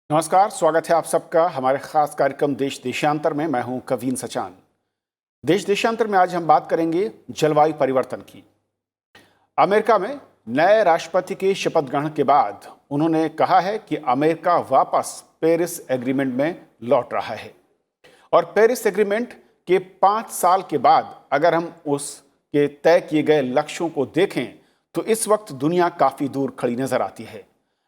नमस्कार, स्वागत है आप सबका हमारे खास कार्यक्रम देश देशांतर में। मैं हूं कवीन सचान। देश देशांतर में आज हम बात करेंगे जलवायु परिवर्तन की। अमेरिका में नए राष्ट्रपति के शपथ ग्रहण के बाद उन्होंने कहा है कि अमेरिका वापस पेरिस एग्रीमेंट में लौट रहा है और पेरिस एग्रीमेंट के 5 साल के बाद अगर हम उसके तय किए गए लक्ष्यों को देखें तो इस वक्त दुनिया काफी दूर खड़ी नजर आती है।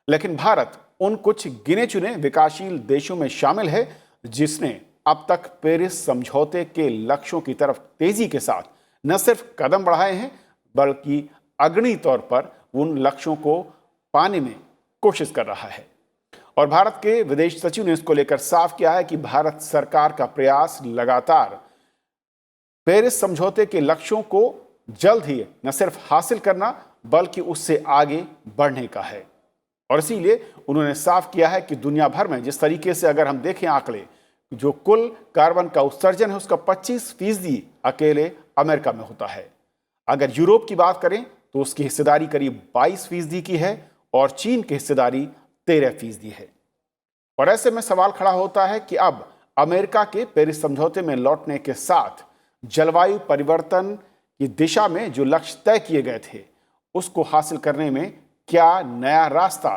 लेकिन भारत उन कुछ गिने चुने विकासशील देशों में शामिल है जिसने अब तक पेरिस समझौते के लक्ष्यों की तरफ तेजी के साथ न सिर्फ कदम बढ़ाए हैं बल्कि अग्रणी तौर पर उन लक्ष्यों को पाने में कोशिश कर रहा है। और भारत के विदेश सचिव ने इसको लेकर साफ किया है कि भारत सरकार का प्रयास लगातार पेरिस समझौते के लक्ष्यों को जल्द ही न सिर्फ हासिल करना बल्कि उससे आगे बढ़ने का है। और इसीलिए उन्होंने साफ किया है कि दुनिया भर में जिस तरीके से अगर हम देखें आंकड़े, जो कुल कार्बन का उत्सर्जन है उसका 25% अकेले अमेरिका में होता है। अगर यूरोप की बात करें तो उसकी हिस्सेदारी करीब 22% की है और चीन की हिस्सेदारी 13% है। और ऐसे में सवाल खड़ा होता है कि अब अमेरिका के पेरिस समझौते में लौटने के साथ जलवायु परिवर्तन की दिशा में जो लक्ष्य तय किए गए थे उसको हासिल करने में क्या नया रास्ता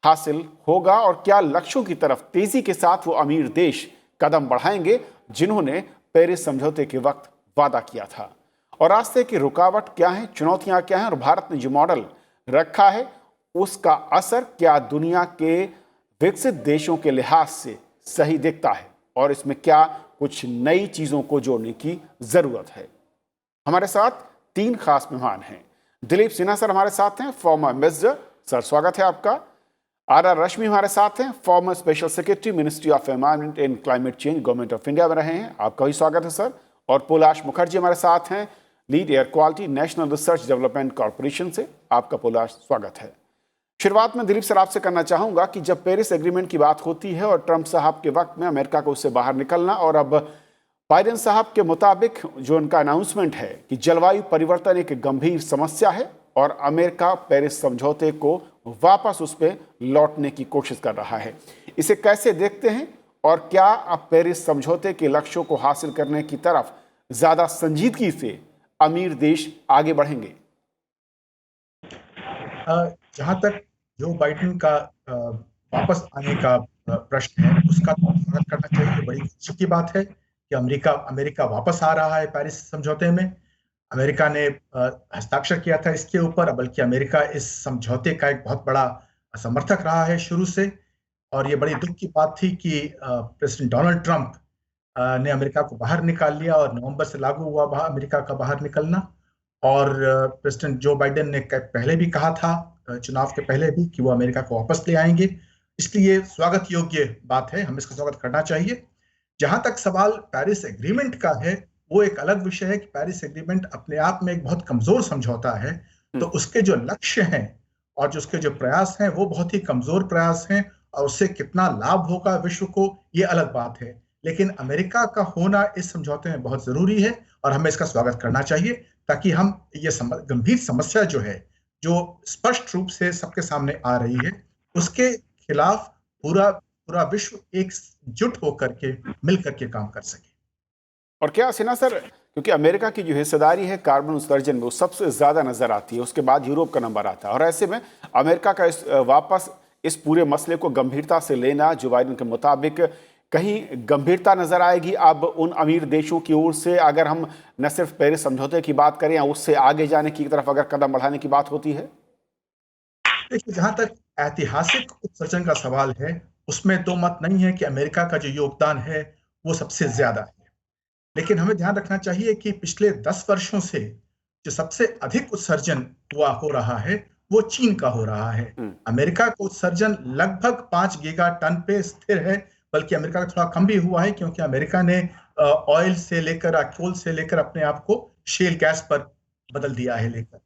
हासिल होगा और क्या लक्ष्यों की तरफ तेजी के साथ वो अमीर देश कदम बढ़ाएंगे जिन्होंने पेरिस समझौते के वक्त वादा किया था। और रास्ते की रुकावट क्या है, चुनौतियां क्या हैं और भारत ने जो मॉडल रखा है उसका असर क्या दुनिया के विकसित देशों के लिहाज से सही दिखता है और इसमें क्या कुछ नई चीजों को जोड़ने की जरूरत है। हमारे साथ 3 खास मेहमान हैं। दिलीप सिन्हा सर हमारे साथ हैं, फॉर्मर एम्बेसडर। सर स्वागत है आपका। आर रश्मि हमारे साथ हैं, farmer special secretary ministry of environment and climate change government of India में रहे हैं, आपका भी स्वागत है सर। और पोलाश मुखर्जी हमारे साथ हैं, lead air quality national research development corporation से, आपका पोलाश स्वागत है। शुरुआत में दिलीप सर आपसे करना चाहूंगा कि जब पेरिस एग्रीमेंट की बात होती है और ट्रंप साहब के वक्त में अमेरिका को उससे बाहर निकलना और अब बाइडेन साहब के मुताबिक जो उनका अनाउंसमेंट है कि जलवायु परिवर्तन एक गंभीर समस्या है और अमेरिका पेरिस समझौते को वापस उस पर लौटने की कोशिश कर रहा है, इसे कैसे देखते हैं और क्या अब पेरिस समझौते के लक्ष्यों को हासिल करने की तरफ ज्यादा संजीदगी से अमीर देश आगे बढ़ेंगे? जहां तक जो बाइडेन का वापस आने का प्रश्न है उसका स्वागत करना चाहिए। बड़ी खुशी की बात है कि अमेरिका वापस आ रहा है पेरिस समझौते में। अमेरिका ने हस्ताक्षर किया था इसके ऊपर, बल्कि अमेरिका इस समझौते का एक बहुत बड़ा समर्थक रहा है शुरू से। और ये बड़ी दुख की बात थी कि प्रेसिडेंट डोनाल्ड ट्रंप ने अमेरिका को बाहर निकाल लिया और नवंबर से लागू हुआ अमेरिका का बाहर निकलना। और प्रेसिडेंट जो बाइडेन ने पहले भी कहा था, चुनाव के पहले भी, कि वो अमेरिका को वापस ले आएंगे। इसलिए स्वागत योग्य बात है, हमें इसका स्वागत करना चाहिए। जहां तक सवाल पेरिस एग्रीमेंट का है, वो एक अलग विषय है कि पेरिस एग्रीमेंट अपने आप में एक बहुत कमजोर समझौता है। तो उसके जो लक्ष्य हैं और जो उसके जो प्रयास हैं वो बहुत ही कमजोर प्रयास हैं, और उससे कितना लाभ होगा विश्व को, ये अलग बात है। लेकिन अमेरिका का होना इस समझौते में बहुत जरूरी है और हमें इसका स्वागत करना चाहिए, ताकि हम ये गंभीर समस्या जो है, जो स्पष्ट रूप से सबके सामने आ रही है, उसके खिलाफ पूरा पूरा विश्व एकजुट होकर के मिल करके काम कर सके। और क्या सिन्हा सर, क्योंकि अमेरिका की जो हिस्सेदारी है कार्बन उत्सर्जन में वो सबसे ज्यादा नजर आती है, उसके बाद यूरोप का नंबर आता है, और ऐसे में अमेरिका का वापस इस पूरे मसले को गंभीरता से लेना जो बाइडेन के मुताबिक कहीं गंभीरता नजर आएगी अब उन अमीर देशों की ओर से, अगर हम न सिर्फ पेरिस समझौते की बात करें या उससे आगे जाने की तरफ अगर कदम बढ़ाने की बात होती है? देखिए, जहां तक ऐतिहासिक उत्सर्जन का सवाल है, उसमें दो मत नहीं है कि अमेरिका का जो योगदान है वो सबसे ज्यादा है। लेकिन हमें ध्यान रखना चाहिए कि पिछले 10 वर्षों से जो सबसे अधिक उत्सर्जन हुआ हो रहा है वो चीन का हो रहा है। अमेरिका का उत्सर्जन लगभग 5 गीगा टन पे स्थिर है, बल्कि अमेरिका का थोड़ा कम भी हुआ है, क्योंकि अमेरिका ने ऑयल से लेकर कोल से लेकर अपने आप को शेल गैस पर बदल दिया है लेकर।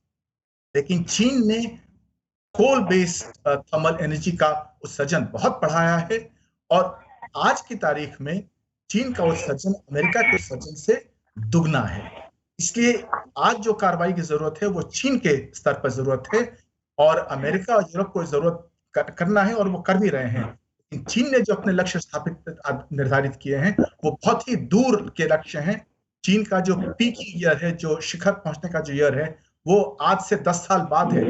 लेकिन चीन ने कोल बेस्ड थर्मल एनर्जी का उत्सर्जन बहुत बढ़ाया है, और आज की तारीख में चीन का उत्सर्जन अमेरिका के उत्सर्जन से दुगना है। इसलिए आज जो कार्रवाई की जरूरत है वो चीन के स्तर पर जरूरत है, और अमेरिका और यूरोप को जरूरत करना है, और वो कर भी रहे हैं। चीन ने जो अपने लक्ष्य निर्धारित किए हैं वो बहुत ही दूर के लक्ष्य हैं। चीन का जो पीक ईयर है, जो शिखर पहुंचने का जो ईयर है, वो आज से 10 साल बाद है।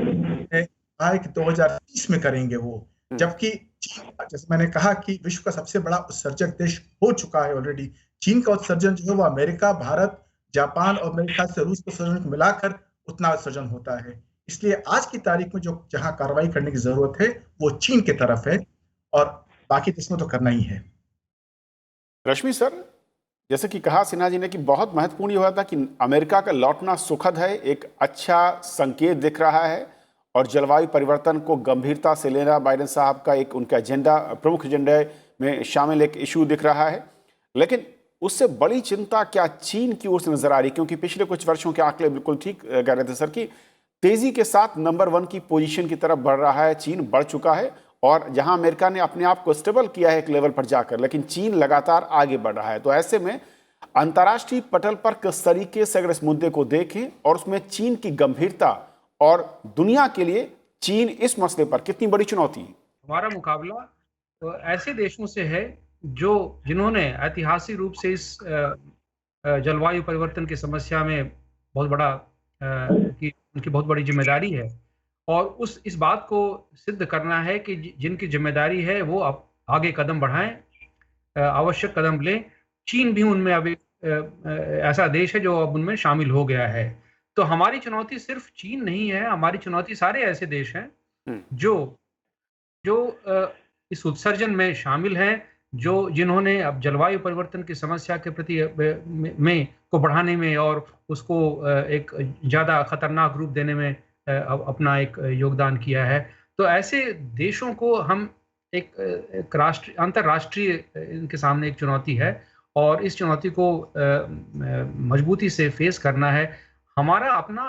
कहा है कि 2030 में करेंगे वो। जबकि चीन, जैसे मैंने कहा कि विश्व का सबसे बड़ा उत्सर्जक देश हो चुका है ऑलरेडी। चीन का उत्सर्जन जो है वो अमेरिका, भारत, जापान और मेरे ख्याल से रूस के उत्सर्जन को मिलाकर उतना उत्सर्जन होता है। इसलिए आज की तारीख में जो जहां कार्रवाई करने की जरूरत है वो चीन की तरफ है, और बाकी देश में तो करना ही है। रश्मि सर, जैसे कि कहा सिन्हा जी ने कि बहुत महत्वपूर्ण हुआ था कि अमेरिका का लौटना सुखद है, एक अच्छा संकेत दिख रहा है, और जलवायु परिवर्तन को गंभीरता से लेना बाइडेन साहब का एक उनका एजेंडा, प्रमुख एजेंडे में शामिल एक इशू दिख रहा है। लेकिन उससे बड़ी चिंता क्या चीन की ओर से नजर आ रही, क्योंकि पिछले कुछ वर्षों के आंकड़े बिल्कुल ठीक कह रहे थे सर कि तेजी के साथ नंबर 1 की पोजीशन की तरफ बढ़ रहा है, चीन बढ़ चुका है, और जहां अमेरिका ने अपने आप को स्टेबल किया है एक लेवल पर जाकर, लेकिन चीन लगातार आगे बढ़ रहा है। तो ऐसे में अंतर्राष्ट्रीय पटल पर किस तरीके से अगर इस मुद्दे को देखें और उसमें चीन की गंभीरता और दुनिया के लिए चीन इस मसले पर कितनी बड़ी चुनौती है? हमारा मुकाबला तो ऐसे देशों से है जो जिन्होंने ऐतिहासिक रूप से इस जलवायु परिवर्तन की समस्या में बहुत बड़ा की उनकी बहुत बड़ी जिम्मेदारी है, और इस बात को सिद्ध करना है कि जिनकी जिम्मेदारी है वो अब आगे कदम बढ़ाएं, आवश्यक कदम लें। चीन भी उनमें अभी ऐसा देश है जो अब उनमें शामिल हो गया है। तो हमारी चुनौती सिर्फ चीन नहीं है, हमारी चुनौती सारे ऐसे देश हैं जो जो इस उत्सर्जन में शामिल हैं, जिन्होंने अब जलवायु परिवर्तन की समस्या के प्रति में को बढ़ाने में और उसको एक ज़्यादा खतरनाक रूप देने में अपना एक योगदान किया है। तो ऐसे देशों को हम एक अंतर्राष्ट्रीय इनके सामने एक चुनौती है, और इस चुनौती को मजबूती से फेस करना है। हमारा अपना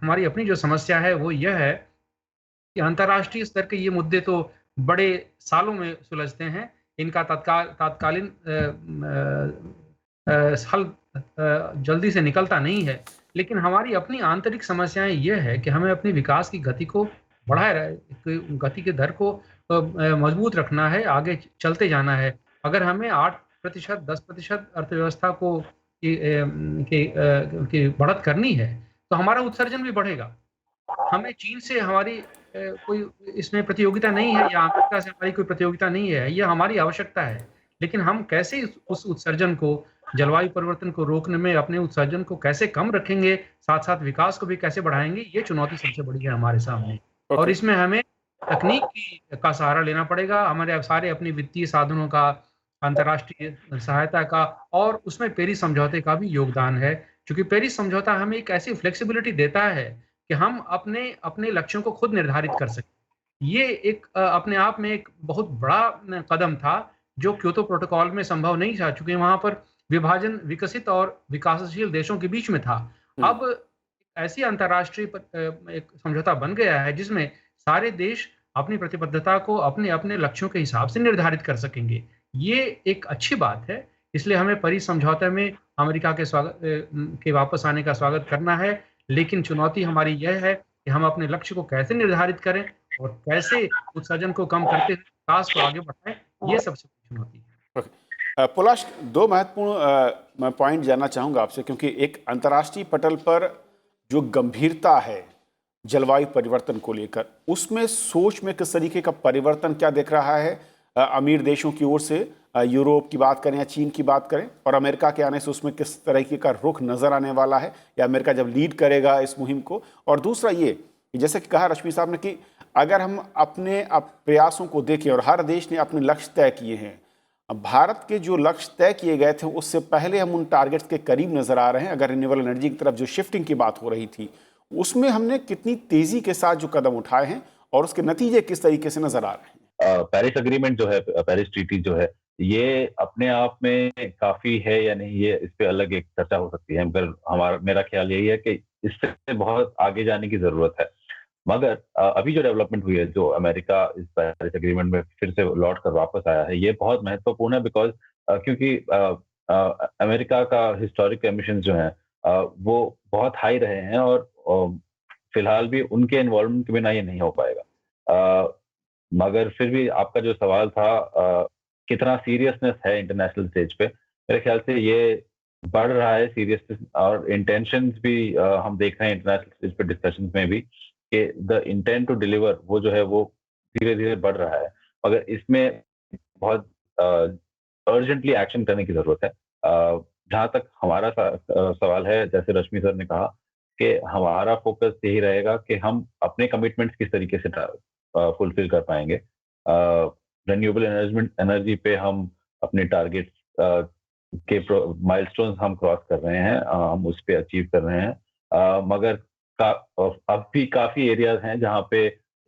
हमारी अपनी जो समस्या है वो यह है कि अंतर्राष्ट्रीय स्तर के ये मुद्दे तो बड़े सालों में सुलझते हैं, इनका तात्कालीन हल जल्दी से निकलता नहीं है। लेकिन हमारी अपनी आंतरिक समस्याएं ये है कि हमें अपनी विकास की गति को गति के दर को मजबूत रखना है, आगे चलते जाना है। अगर हमें 8%, 10% अर्थव्यवस्था को की बढ़त करनी है तो हमारा उत्सर्जन भी बढ़ेगा। हमें चीन से हमारी कोई इसमें प्रतियोगिता नहीं है, या अमेरिका से हमारी कोई प्रतियोगिता नहीं है, यह हमारी आवश्यकता है। लेकिन हम कैसे उस उत्सर्जन को, जलवायु परिवर्तन को रोकने में अपने उत्सर्जन को कैसे कम रखेंगे, साथ साथ विकास को भी कैसे बढ़ाएंगे, ये चुनौती सबसे बड़ी है हमारे सामने। और इसमें हमें तकनीक का सहारा लेना पड़ेगा, हमारे सारे अपने वित्तीय साधनों का, अंतर्राष्ट्रीय सहायता का, और उसमें पेरिस समझौते का भी योगदान है। क्योंकि पेरिस समझौता हमें एक ऐसी फ्लेक्सिबिलिटी देता है कि हम अपने अपने लक्ष्यों को खुद निर्धारित कर सकें। ये एक अपने आप में एक बहुत बड़ा कदम था जो क्योतो प्रोटोकॉल में संभव नहीं था, चूंकि वहां पर विभाजन विकसित और विकासशील देशों के बीच में था। अब ऐसी अंतर्राष्ट्रीय एक समझौता बन गया है जिसमें सारे देश अपनी प्रतिबद्धता को अपने अपने लक्ष्यों के हिसाब से निर्धारित कर सकेंगे। ये एक अच्छी बात है, इसलिए हमें पेरिस समझौते में अमेरिका के वापस आने का स्वागत करना है। लेकिन चुनौती हमारी यह है कि हम अपने लक्ष्य को कैसे निर्धारित करें और कैसे उत्सर्जन को कम करते हुए विकास को आगे बढ़ाएं, ये सबसे बड़ी चुनौती है। पुलाश, दो महत्वपूर्ण मैं पॉइंट जानना चाहूंगा आपसे, क्योंकि एक अंतर्राष्ट्रीय पटल पर जो गंभीरता है जलवायु परिवर्तन को लेकर, उसमें सोच में किस तरीके का परिवर्तन क्या दिख रहा है अमीर देशों की ओर से, यूरोप की बात करें या चीन की बात करें, और अमेरिका के आने से उसमें किस तरीके का रुख नजर आने वाला है, या अमेरिका जब लीड करेगा इस मुहिम को। और दूसरा ये, जैसे कि कहा रश्मि साहब ने कि अगर हम अपने प्रयासों को देखें और हर देश ने अपने लक्ष्य तय किए हैं, भारत के जो लक्ष्य तय किए गए थे उससे पहले हम उन टारगेट्स के करीब नजर आ रहे हैं। अगर रिन्यूएबल एनर्जी की तरफ जो शिफ्टिंग की बात हो रही थी उसमें हमने कितनी तेजी के साथ जो कदम उठाए हैं और उसके नतीजे किस तरीके से नजर आ रहे हैं? पेरिस एग्रीमेंट जो है, पेरिस ट्रीटी जो है, ये अपने आप में काफी है या नहीं, ये इस पे अलग एक चर्चा हो सकती है, मगर मेरा ख्याल यही है कि इससे बहुत आगे जाने की जरूरत है। मगर अभी जो डेवलपमेंट हुई है, जो अमेरिका इस पेरिस एग्रीमेंट में फिर से लौट कर वापस आया है, ये बहुत महत्वपूर्ण है। बिकॉज क्योंकि अमेरिका का हिस्टोरिक एमिशन जो है वो बहुत हाई रहे हैं, और फिलहाल भी उनके इन्वॉल्वमेंट के बिना ये नहीं हो पाएगा। मगर फिर भी आपका जो सवाल था कितना सीरियसनेस है इंटरनेशनल स्टेज पे, मेरे ख्याल से ये बढ़ रहा है सीरियसनेस, और इंटेंशंस भी हम देख रहे हैं इंटरनेशनल स्टेज पे डिस्कशंस में भी कि द इंटेंट टू डिलीवर वो जो है वो धीरे धीरे बढ़ रहा है, मगर इसमें बहुत अर्जेंटली एक्शन करने की जरूरत है। जहाँ तक हमारा सवाल है, जैसे रश्मि सर ने कहा कि हमारा फोकस यही रहेगा कि हम अपने कमिटमेंट्स किस तरीके से फुलफिल कर पाएंगे। रिन्यूएबल एनर्जी पे हम अपने टारगेट के माइलस्टोन्स हम क्रॉस कर रहे हैं, हम उस पे अचीव कर रहे हैं, मगर अब भी काफी एरियाज हैं जहाँ पे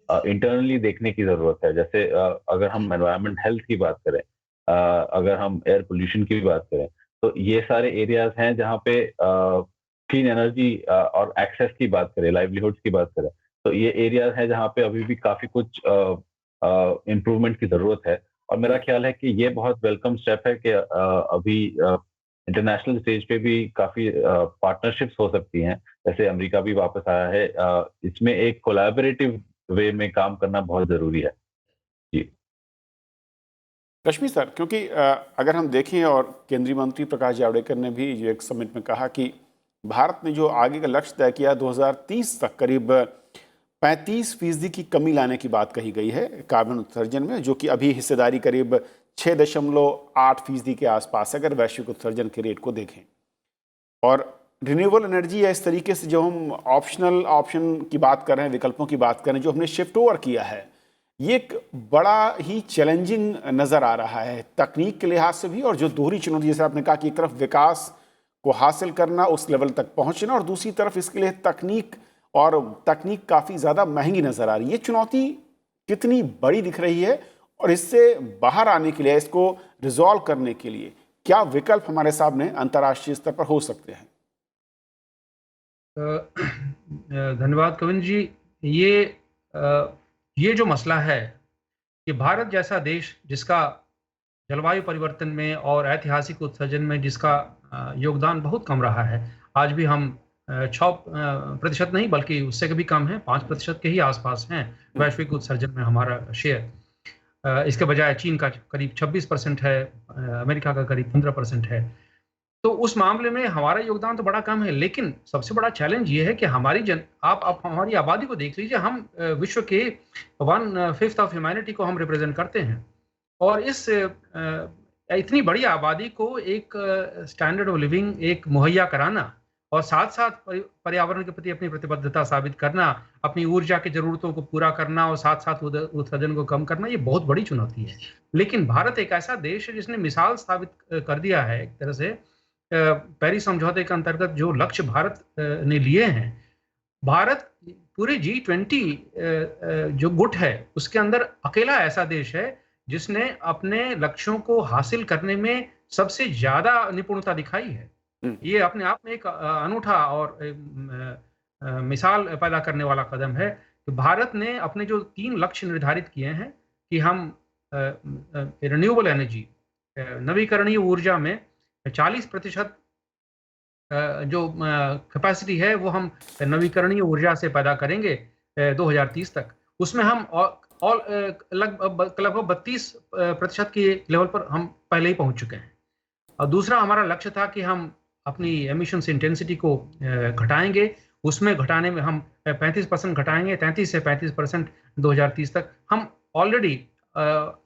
इंटरनली देखने की जरूरत है। जैसे अगर हम एनवायरमेंट हेल्थ की बात करें, अगर हम एयर पोल्यूशन की भी बात करें, तो ये सारे एरियाज हैं जहाँ पे क्लीन एनर्जी और एक्सेस की बात करें, लाइवलीहुड्स की बात करें, तो ये एरियाज हैं जहाँ पे अभी भी काफी कुछ इम्प्रूवमेंट की जरूरत है। और मेरा ख्याल है कि ये बहुत वेलकम स्टेप है कि अभी इंटरनेशनल स्टेज पे भी काफी पार्टनरशिप्स हो सकती हैं, जैसे अमेरिका भी वापस आया है। इसमें एक कोलैबोरेटिव वे में काम करना बहुत जरूरी है। जी रश्मि सर, क्योंकि अगर हम देखें, और केंद्रीय मंत्री प्रकाश जावड़ेकर ने भी जो एक समिट में कहा कि भारत ने जो आगे का लक्ष्य तय किया 2030 तक करीब 35% की कमी लाने की बात कही गई है कार्बन उत्सर्जन में, जो कि अभी हिस्सेदारी करीब 6.8% के आसपास है अगर वैश्विक उत्सर्जन के रेट को देखें। और रिन्यूएबल एनर्जी या इस तरीके से जो हम ऑप्शन की बात कर रहे हैं, विकल्पों की बात कर रहे हैं, जो हमने शिफ्ट ओवर किया है, ये एक बड़ा ही चैलेंजिंग नज़र आ रहा है तकनीक के लिहाज से भी, और जो दोहरी चुनौती, जैसे आपने कहा कि एक तरफ विकास को हासिल करना, उस लेवल तक पहुंचना, और दूसरी तरफ इसके लिए तकनीक काफ़ी ज़्यादा महंगी नज़र आ रही है। ये चुनौती कितनी बड़ी दिख रही है, और इससे बाहर आने के लिए, इसको रिजॉल्व करने के लिए क्या विकल्प हमारे सामने अंतर्राष्ट्रीय स्तर पर हो सकते हैं? धन्यवाद कविन जी। ये जो मसला है कि भारत जैसा देश जिसका जलवायु परिवर्तन में और ऐतिहासिक उत्सर्जन में जिसका योगदान बहुत कम रहा है, आज भी हम 6% नहीं बल्कि उससे भी कम है, 5% के ही आसपास हैं वैश्विक उत्सर्जन में हमारा शेयर। इसके बजाय चीन का करीब 26% है, अमेरिका का करीब 15% है। तो उस मामले में हमारा योगदान तो बड़ा कम है, लेकिन सबसे बड़ा चैलेंज ये है कि आप हमारी आबादी को देख लीजिए। हम विश्व के 1/5 ऑफ ह्यूमैनिटी को हम रिप्रेजेंट करते हैं, और इस इतनी बड़ी आबादी को एक स्टैंडर्ड ऑफ लिविंग एक मुहैया कराना, और साथ साथ पर्यावरण के प्रति अपनी प्रतिबद्धता साबित करना, अपनी ऊर्जा की जरूरतों को पूरा करना और साथ साथ उत्सर्जन को कम करना, ये बहुत बड़ी चुनौती है। लेकिन भारत एक ऐसा देश है जिसने मिसाल स्थापित कर दिया है एक तरह से। पेरिस समझौते के अंतर्गत जो लक्ष्य भारत ने लिए हैं, भारत पूरे G20 जो गुट है उसके अंदर अकेला ऐसा देश है जिसने अपने लक्ष्यों को हासिल करने में सबसे ज्यादा निपुणता दिखाई है। ये अपने आप में एक अनूठा और मिसाल पैदा करने वाला कदम है। तो भारत ने अपने जो 3 लक्ष्य निर्धारित किए हैं कि हम रिन्यूएबल एनर्जी, नवीकरणीय ऊर्जा में 40% जो कैपेसिटी है वो हम नवीकरणीय ऊर्जा से पैदा करेंगे 2030 तक। उसमें हम लगभग 32% के लेवल पर हम पहले ही पहुंच चुके हैं। और दूसरा हमारा लक्ष्य था कि हम अपनी एमिशंस इंटेंसिटी को घटाएंगे। उसमें घटाने में हम 35% घटाएंगे, 33 से 35% 2030 तक। हम ऑलरेडी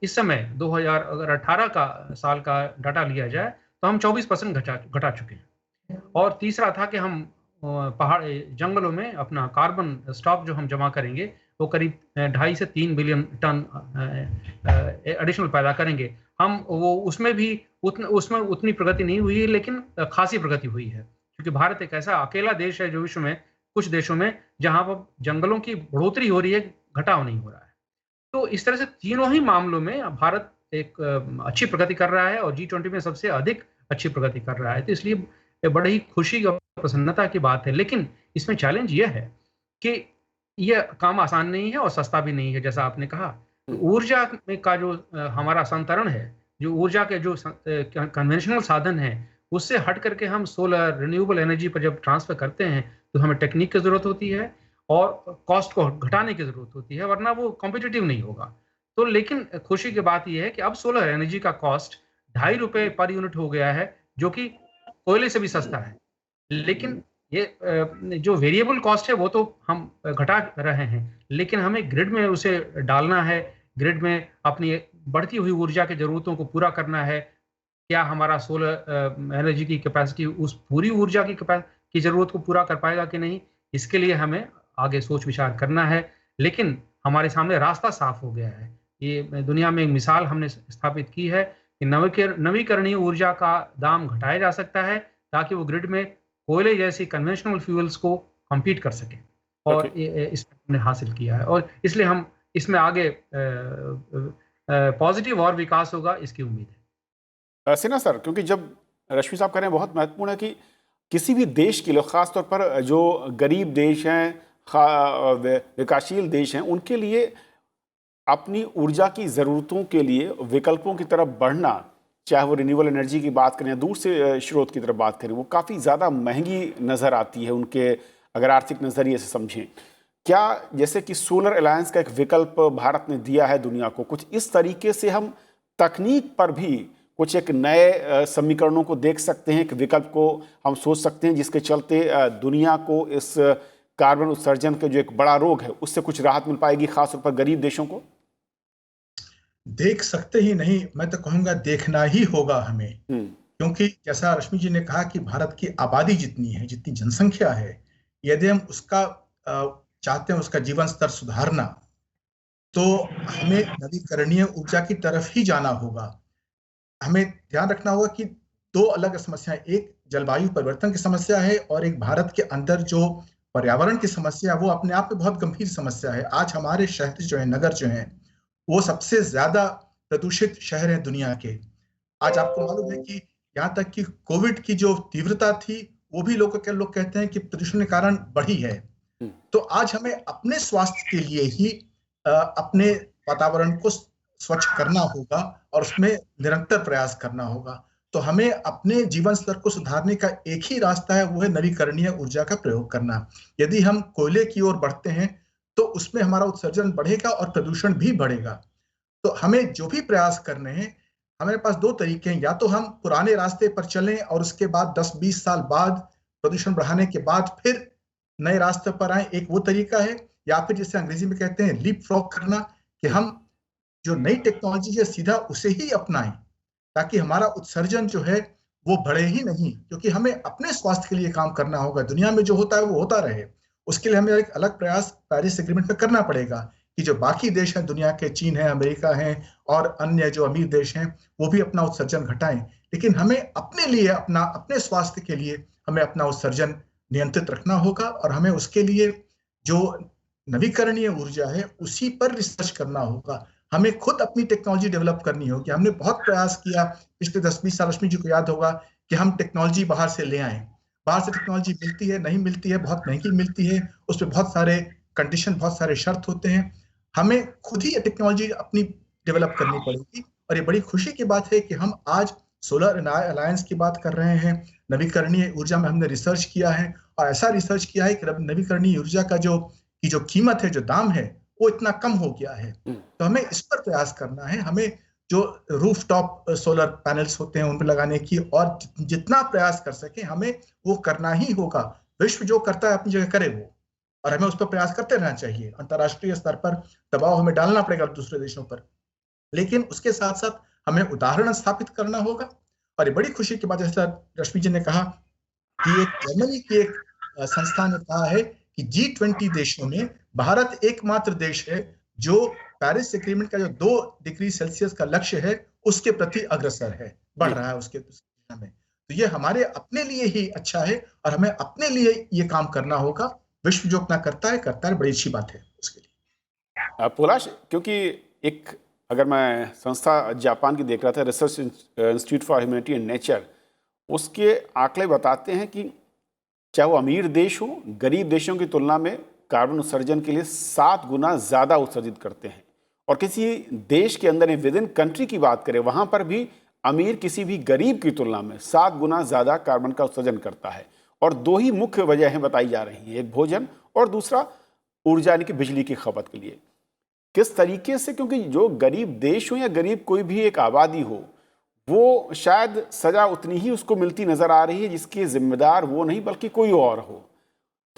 इस समय 2018 का साल का डाटा लिया जाए तो हम 24% घटा चुके हैं। और तीसरा था कि हम पहाड़ जंगलों में अपना कार्बन स्टॉक जो हम जमा करेंगे वो करीब 2.5 से 3 बिलियन टन एडिशनल पैदा करेंगे। हम वो उसमें उतनी प्रगति नहीं हुई है, लेकिन खासी प्रगति हुई है, क्योंकि भारत एक ऐसा अकेला देश है जो विश्व में कुछ देशों में जहां पर जंगलों की बढ़ोतरी हो रही है, घटाव नहीं हो रहा है। तो इस तरह से तीनों ही मामलों में भारत एक अच्छी प्रगति कर रहा है और G20 में सबसे अधिक अच्छी प्रगति कर रहा है। तो इसलिए बड़ी ही खुशी और प्रसन्नता की बात है। लेकिन इसमें चैलेंज यह है कि यह काम आसान नहीं है और सस्ता भी नहीं है। जैसा आपने कहा, ऊर्जा का जो हमारा संतरण है, जो ऊर्जा के जो कन्वेंशनल साधन है, उससे हट करके हम सोलर रिन्यूएबल एनर्जी पर जब ट्रांसफर करते हैं तो हमें टेक्निक की जरूरत होती है और कॉस्ट को घटाने की जरूरत होती है, वरना वो कॉम्पिटिटिव नहीं होगा। तो लेकिन खुशी की बात यह है कि अब सोलर एनर्जी का कॉस्ट ₹2.5 पर यूनिट हो गया है, जो कि कोयले से भी सस्ता है। लेकिन ये जो वेरिएबल कॉस्ट है वो तो हम घटा रहे हैं, लेकिन हमें ग्रिड में उसे डालना है, ग्रिड में अपनी बढ़ती हुई ऊर्जा की ज़रूरतों को पूरा करना है। क्या हमारा सोलर एनर्जी की कैपेसिटी उस पूरी ऊर्जा की ज़रूरत को पूरा कर पाएगा कि नहीं? इसके लिए हमें आगे सोच-विचार करना है, लेकिन हमारे सामने रास्ता साफ हो गया है। ये दुनिया में एक मिसाल हमने स्थापित की है कि नवीकरणीय ऊर्जा का दाम घटाया जा सकता है, ताकि वो ग्रिड में कोयले जैसी कन्वेंशनल फ्यूल्स को कम्पीट कर सकें। और ओके। इसमें हमने हासिल किया है और इसलिए हम इसमें आगे पॉजिटिव और विकास होगा, इसकी उम्मीद है। सिन्हा सर, क्योंकि जब रश्मि साहब कह रहे हैं बहुत महत्वपूर्ण है कि किसी भी देश के लिए, खासतौर पर जो गरीब देश हैं, विकासशील देश हैं, उनके लिए अपनी ऊर्जा की ज़रूरतों के लिए विकल्पों की तरफ बढ़ना, चाहे वो रिन्यूएबल एनर्जी की बात करें या दूसरे स्रोत की तरफ बात करें, वो काफ़ी ज़्यादा महंगी नज़र आती है उनके, अगर आर्थिक नज़रिए से समझें। क्या जैसे कि सोलर अलायंस का एक विकल्प भारत ने दिया है दुनिया को, कुछ इस तरीके से हम तकनीक पर भी कुछ एक नए समीकरणों को देख सकते हैं, एक विकल्प को हम सोच सकते हैं जिसके चलते दुनिया को इस कार्बन उत्सर्जन के जो एक बड़ा रोग है उससे कुछ राहत मिल पाएगी, खासतौर पर गरीब देशों को? देख सकते ही नहीं, मैं तो कहूंगा देखना ही होगा हमें। क्योंकि जैसा रश्मि जी ने कहा कि भारत की आबादी जितनी है, जितनी जनसंख्या है, यदि हम उसका चाहते हैं उसका जीवन स्तर सुधारना, तो हमें नवीकरणीय ऊर्जा की तरफ ही जाना होगा। हमें ध्यान रखना होगा कि दो अलग समस्याएं, एक जलवायु परिवर्तन की समस्या है और एक भारत के अंदर जो पर्यावरण की समस्या है, वो अपने आप में बहुत गंभीर समस्या है। आज हमारे शहर जो है, नगर जो है, वो सबसे ज्यादा प्रदूषित शहर है दुनिया के। आज आपको मालूम है कि यहाँ तक कि कोविड की जो तीव्रता थी, वो भी लोग कहते हैं कि प्रदूषण के कारण बढ़ी है। तो आज हमें अपने स्वास्थ्य के लिए ही अपने वातावरण को स्वच्छ करना होगा और उसमें निरंतर प्रयास करना होगा। तो हमें अपने जीवन स्तर को सुधारने का एक ही रास्ता है, वो है नवीकरणीय ऊर्जा का प्रयोग करना। यदि हम कोयले की ओर बढ़ते हैं तो उसमें हमारा उत्सर्जन बढ़ेगा और प्रदूषण भी बढ़ेगा। तो हमें जो भी प्रयास करने हैं, हमारे पास दो तरीके हैं। या तो हम पुराने रास्ते पर चलें और उसके बाद 10-20 साल बाद प्रदूषण बढ़ाने के बाद फिर नए रास्ते पर आए, एक वो तरीका है। या फिर जिसे अंग्रेजी में कहते हैं लीप फ्रॉग करना, कि हम जो नई टेक्नोलॉजी है सीधा उसे ही अपनाएं, ताकि हमारा उत्सर्जन जो है वो बढ़े ही नहीं। क्योंकि हमें अपने स्वास्थ्य के लिए काम करना होगा, दुनिया में जो होता है वो होता रहे, उसके लिए हमें एक अलग प्रयास पेरिस एग्रीमेंट में करना पड़ेगा कि जो बाकी देश हैं दुनिया के, चीन है, अमेरिका है और अन्य जो अमीर देश हैं, वो भी अपना उत्सर्जन घटाएं। लेकिन हमें अपने लिए, अपने स्वास्थ्य के लिए हमें अपना उत्सर्जन नियंत्रित रखना होगा और हमें उसके लिए जो नवीकरणीय ऊर्जा है उसी पर रिसर्च करना होगा। हमें खुद अपनी टेक्नोलॉजी डेवलप करनी होगी। हमने बहुत प्रयास किया पिछले 10-20 साल, रश्मि जी को याद होगा, कि हम टेक्नोलॉजी बाहर से ले आए। बाहर से टेक्नोलॉजी मिलती है, नहीं मिलती है, बहुत महंगी मिलती है, उस पर बहुत सारे कंडीशन, बहुत सारे शर्त होते हैं। हमें खुद ही टेक्नोलॉजी अपनी डेवलप करनी पड़ेगी। और ये बड़ी खुशी की बात है कि हम आज सोलर अलायंस की बात कर रहे हैं। नवीकरणीय ऊर्जा में हमने रिसर्च किया है और ऐसा रिसर्च किया है कि नवीकरणीय ऊर्जा का जो कीमत है, जो दाम है, वो इतना कम हो गया है। तो हमें इस पर प्रयास करना है। हमें जो रूफटॉप सोलर पैनल्स होते हैं उन पर लगाने की, और जितना प्रयास कर सके हमें वो करना ही होगा। विश्व जो करता है अपनी जगह करे वो, और हमें उस पर प्रयास करते रहना चाहिए। अंतर्राष्ट्रीय स्तर पर दबाव हमें डालना पड़ेगा दूसरे देशों पर, लेकिन उसके साथ साथ हमें उदाहरण स्थापित करना होगा। और ये बड़ी खुशी की बात, जैसा रश्मि जी ने कहा कि एक जर्मनी की एक संस्था ने कहा है कि G20 देशों में भारत एकमात्र देश है जो पेरिस एग्रीमेंट का जो 2 डिग्री सेल्सियस का लक्ष्य है उसके प्रति अग्रसर है, बढ़ रहा है उसके दिशा में। तो ये हमारे अपने लिए ही अच्छा है और हमें अपने लिए ये काम करना होगा। विश्व जो अपना करता है, बड़ी अच्छी बात है उसके लिए। पुलाश, क्योंकि एक, अगर मैं संस्था जापान की देख रहा था, research institute for humanity and nature, उसके आंकड़े बताते हैं कि चाहे वो अमीर देश हो, गरीब देशों की तुलना में कार्बन उत्सर्जन के लिए 7 गुना ज़्यादा उत्सर्जित करते हैं। और किसी देश के अंदर विद इन कंट्री की बात करें, वहाँ पर भी अमीर किसी भी गरीब की तुलना में 7 गुना ज़्यादा कार्बन का उत्सर्जन करता है। और 2 ही मुख्य वजहें बताई जा रही हैं, एक भोजन और दूसरा ऊर्जा यानी कि बिजली की खपत के लिए। किस तरीके से, क्योंकि जो गरीब देश हो या गरीब कोई भी एक आबादी हो, वो शायद सजा उतनी ही उसको मिलती नजर आ रही है जिसके जिम्मेदार वो नहीं बल्कि कोई और हो।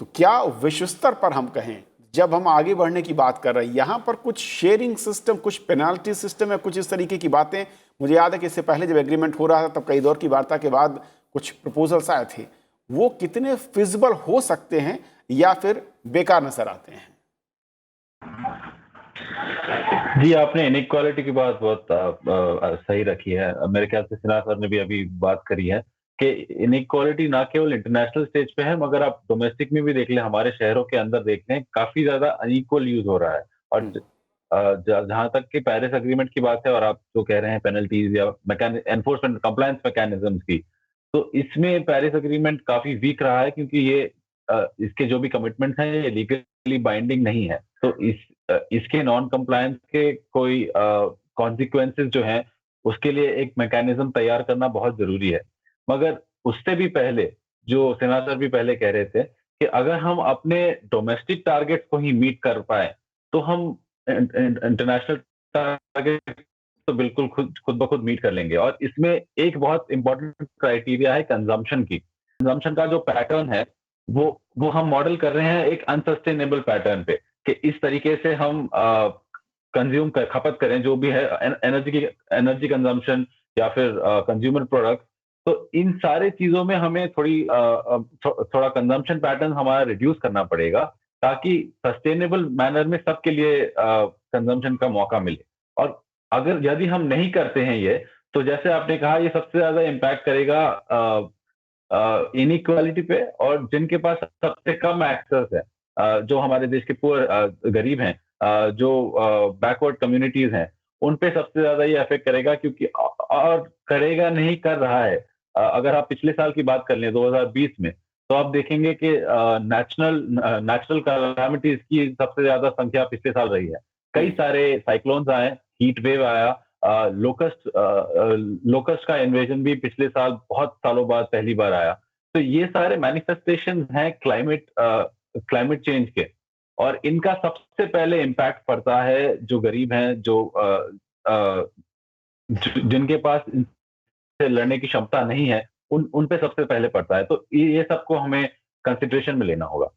तो क्या विश्व स्तर पर हम कहें, जब हम आगे बढ़ने की बात कर रहे हैं, यहाँ पर कुछ शेयरिंग सिस्टम, कुछ पेनाल्टी सिस्टम या कुछ इस तरीके की बातें, मुझे याद है कि इससे पहले जब एग्रीमेंट हो रहा था तब कई दौर की वार्ता के बाद कुछ प्रपोजल्स आए थे, वो कितने फिजिबल हो सकते हैं या फिर बेकार नजर आते हैं? जी, आपने इनइक्वालिटी की बात बहुत सही रखी है। मेरे ख्याल से सिन्हा सर ने भी अभी बात करी है कि इनइक्वालिटी ना केवल इंटरनेशनल स्टेज पे है, मगर आप डोमेस्टिक में भी देख लें, हमारे शहरों के अंदर देख लें, काफी ज्यादा अनइक्वल यूज हो रहा है। और जहां तक कि पेरिस एग्रीमेंट की बात है और आप जो कह रहे हैं पेनल्टीज या एनफोर्समेंट कंप्लायंस मैकेनिज्म की, तो इसमें पेरिस एग्रीमेंट काफी वीक रहा है, क्योंकि ये इसके जो भी कमिटमेंट्स हैं ये लीगली बाइंडिंग नहीं है। तो इसके नॉन कंप्लायंस के कोई कॉन्सिक्वेंसेस जो हैं उसके लिए एक मैकेनिज्म तैयार करना बहुत जरूरी है। मगर उससे भी पहले, जो सिन्हा सर भी पहले कह रहे थे, कि अगर हम अपने डोमेस्टिक टारगेट्स को ही मीट कर पाए तो हम इंटरनेशनल टारगेट तो बिल्कुल खुद ब खुद मीट कर लेंगे। और इसमें एक बहुत इंपॉर्टेंट क्राइटेरिया है कंजम्पशन की। कंजम्पशन का जो पैटर्न है वो हम मॉडल कर रहे हैं एक अनसस्टेनेबल पैटर्न पे, कि इस तरीके से हम खपत करें जो भी है, एनर्जी कंजम्पशन या फिर कंज्यूमर प्रोडक्ट। तो इन सारे चीजों में हमें थोड़ा कंजम्पशन पैटर्न हमारा रिड्यूस करना पड़ेगा, ताकि सस्टेनेबल मैनर में सबके लिए कंजम्पशन का मौका मिले। और अगर यदि हम नहीं करते हैं ये, तो जैसे आपने कहा, ये सबसे ज्यादा इम्पैक्ट करेगा इनइक्वालिटी पे, और जिनके पास सबसे कम एक्सेस है, जो हमारे देश के पुअर गरीब हैं, जो बैकवर्ड कम्युनिटीज हैं, उन पे सबसे ज्यादा ये अफेक्ट करेगा। क्योंकि और करेगा नहीं, कर रहा है। अगर आप पिछले साल की बात कर लें 2020 में, तो आप देखेंगे कि नेचुरल कैलामिटीज की सबसे ज्यादा संख्या पिछले साल रही है। कई सारे साइक्लोन्स आए, हीट वेव आया, लोकस्ट का इन्वेजन भी पिछले साल बहुत सालों बाद पहली बार आया। तो ये सारे मैनिफेस्टेशन हैं क्लाइमेट चेंज के, और इनका सबसे पहले इम्पैक्ट पड़ता है जो गरीब हैं, जिनके पास इनसे लड़ने की क्षमता नहीं है, उन पे सबसे पहले पड़ता है। तो ये सबको हमें कंसिडरेशन में लेना होगा।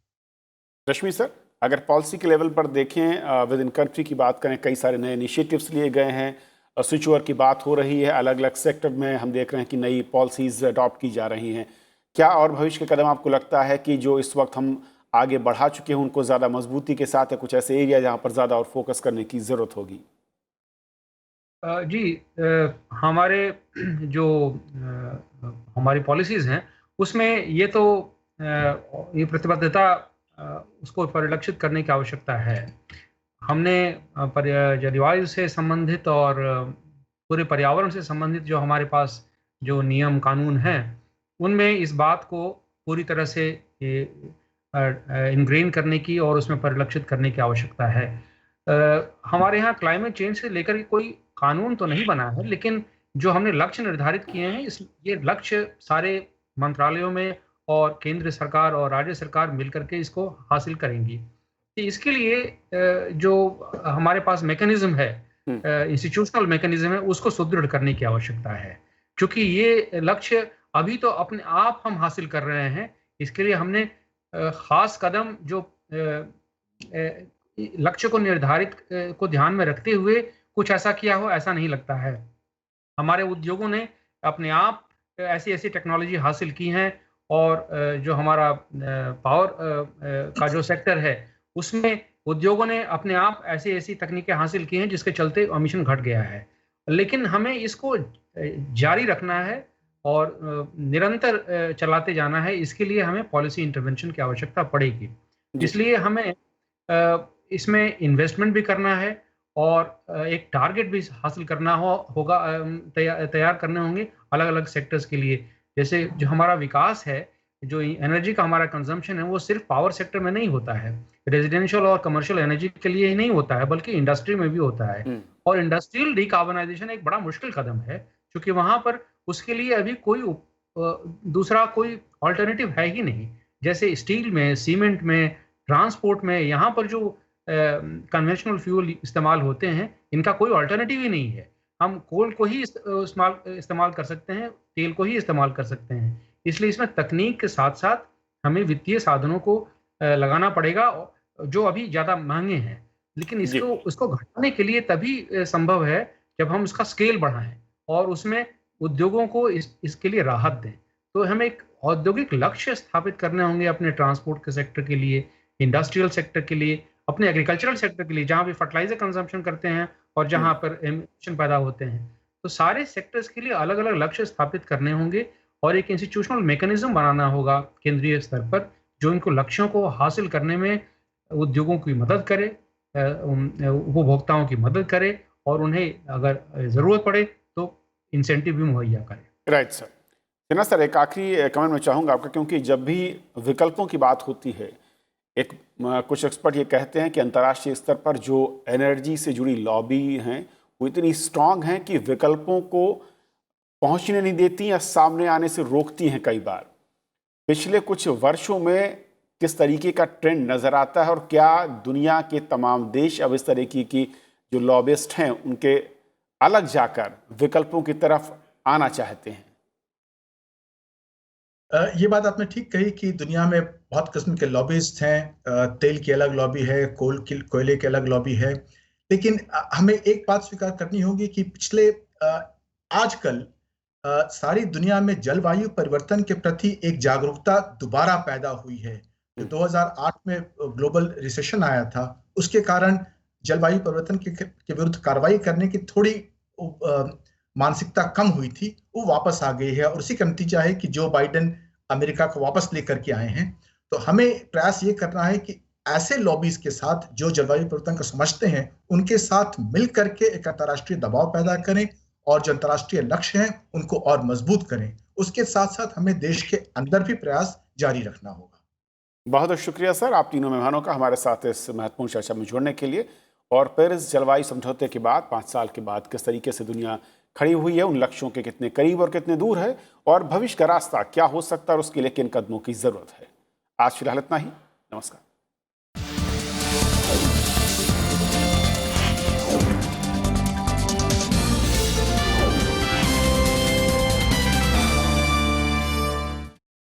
रश्मि सर, अगर पॉलिसी के लेवल पर देखें, विद इन कंट्री की बात करें, कई सारे नए इनिशिएटिव्स लिए गए हैं, स्विच ओवर की बात हो रही है, अलग अलग सेक्टर में हम देख रहे हैं कि नई पॉलिसीज अडॉप्ट की जा रही हैं। क्या और भविष्य के कदम आपको लगता है कि जो इस वक्त हम आगे बढ़ा चुके हैं उनको ज़्यादा मजबूती के साथ, है कुछ ऐसे एरिया जहाँ पर ज़्यादा और फोकस करने की ज़रूरत होगी? जी, हमारी पॉलिसीज़ हैं, उसमें ये तो ये प्रतिबद्धता उसको परिलक्षित करने की आवश्यकता है। हमने जलवायु से संबंधित और पूरे पर्यावरण से संबंधित जो हमारे पास जो नियम कानून हैं, उनमें इस बात को पूरी तरह से इनग्रेन करने की और उसमें परिलक्षित करने की आवश्यकता है। हमारे यहाँ क्लाइमेट चेंज से लेकर के कोई कानून तो नहीं बना है, लेकिन जो हमने लक्ष्य निर्धारित किए हैं, ये लक्ष्य सारे मंत्रालयों में और केंद्र सरकार और राज्य सरकार मिलकर के इसको हासिल करेंगी। इसके लिए जो हमारे पास मैकेनिज्म है, इंस्टीट्यूशनल मैकेनिज्म है, उसको सुदृढ़ करने की आवश्यकता है। क्योंकि ये लक्ष्य अभी तो अपने आप हम हासिल कर रहे हैं, इसके लिए हमने खास कदम जो लक्ष्य को निर्धारित को ध्यान में रखते हुए कुछ ऐसा किया हो, ऐसा नहीं लगता है। हमारे उद्योगों ने अपने आप ऐसी टेक्नोलॉजी हासिल की हैं, और जो हमारा पावर का जो सेक्टर है, उसमें उद्योगों ने अपने आप ऐसी तकनीकें हासिल की हैं जिसके चलते एमिशन घट गया है। लेकिन हमें इसको जारी रखना है और निरंतर चलाते जाना है। इसके लिए हमें पॉलिसी इंटरवेंशन की आवश्यकता पड़ेगी। इसलिए हमें इसमें इन्वेस्टमेंट भी करना है और एक टारगेट भी हासिल करना होगा, तैयार करने होंगे अलग अलग सेक्टर्स के लिए। जैसे जो हमारा विकास है, जो एनर्जी का हमारा कंजम्पशन है, वो सिर्फ पावर सेक्टर में नहीं होता है, रेजिडेंशियल और कमर्शियल एनर्जी के लिए ही नहीं होता है, बल्कि इंडस्ट्री में भी होता है। और इंडस्ट्रियल डिकार्बनाइजेशन एक बड़ा मुश्किल कदम है, क्योंकि वहां पर उसके लिए अभी कोई दूसरा कोई ऑल्टरनेटिव है ही नहीं। जैसे स्टील में, सीमेंट में, ट्रांसपोर्ट में, यहाँ पर जो कन्वेंशनल फ्यूल इस्तेमाल होते हैं, इनका कोई अल्टरनेटिव ही नहीं है। हम कोल को ही इस्तेमाल कर सकते हैं, तेल को ही इस्तेमाल कर सकते हैं। इसलिए इसमें तकनीक के साथ-साथ हमें वित्तीय साधनों को लगाना पड़ेगा जो अभी ज़्यादा महँगे हैं। लेकिन जी उसको घटाने के लिए तभी संभव है जब हम उसका स्केल बढ़ाएँ और उसमें उद्योगों को इसके लिए राहत दें। तो हमें एक औद्योगिक लक्ष्य स्थापित करने होंगे अपने ट्रांसपोर्ट के सेक्टर के लिए, इंडस्ट्रियल सेक्टर के लिए, अपने एग्रीकल्चरल सेक्टर के लिए, जहाँ भी फर्टिलाइज़र कंज़म्पशन करते हैं और जहाँ पर एमिशन पैदा होते हैं। तो सारे सेक्टर्स के लिए अलग-अलग लक्ष्य स्थापित करने होंगे और एक इंस्टीट्यूशनल मैकेनिज़्म बनाना होगा केंद्रीय स्तर पर, जो इनको लक्ष्यों को हासिल करने में उद्योगों की मदद करे, उपभोक्ताओं की मदद करे और उन्हें अगर ज़रूरत पड़े तो इंसेंटिव भी मुहैया करे। Right sir. सिन्हा सर, एक आखिरी कमेंट मैं चाहूँगा आपका, क्योंकि जब भी विकल्पों की बात होती है, कुछ एक्सपर्ट ये कहते हैं कि अंतर्राष्ट्रीय स्तर पर जो एनर्जी से जुड़ी लॉबी हैं वो इतनी स्ट्रांग हैं कि विकल्पों को पहुंचने नहीं देती या सामने आने से रोकती हैं कई बार। पिछले कुछ वर्षों में किस तरीके का ट्रेंड नज़र आता है और क्या दुनिया के तमाम देश अब इस तरीके की जो लॉबिस्ट हैं उनके अलग जाकर विकल्पों की तरफ आना चाहते हैं? ये बात आपने ठीक कही कि दुनिया में बहुत किस्म के लॉबिस्ट हैं। तेल की अलग लॉबी है, कोयले की अलग लॉबी है। लेकिन हमें एक बात स्वीकार करनी होगी कि आजकल सारी दुनिया में जलवायु परिवर्तन के प्रति एक जागरूकता दोबारा पैदा हुई है। जो 2008 में ग्लोबल रिसेशन आया था, उसके कारण जलवायु परिवर्तन के विरुद्ध कार्रवाई करने की थोड़ी मानसिकता कम हुई थी, वो वापस आ गई है और उसी का नतीजा है कि जो बाइडेन अमेरिका को वापस लेकर के आए हैं। तो हमें प्रयास ये करना है कि ऐसे लॉबीज के साथ जो जलवायु परिवर्तन को समझते हैं, उनके साथ मिल करके एक अंतर्राष्ट्रीय दबाव पैदा करें और जो अंतर्राष्ट्रीय लक्ष्य हैं उनको और मजबूत करें। उसके साथ साथ हमें देश के अंदर भी प्रयास जारी रखना होगा। बहुत बहुत शुक्रिया सर, आप तीनों मेहमानों का हमारे साथ इस महत्वपूर्ण चर्चा में जुड़ने के लिए। और पेरिस जलवायु समझौते के बाद 5 साल के बाद किस तरीके से दुनिया खड़ी हुई है, उन लक्ष्यों के कितने करीब और कितने दूर है, और भविष्य का रास्ता क्या हो सकता है और उसके लिए किन कदमों की जरूरत है। आज फिलहाल इतना ही। नमस्कार।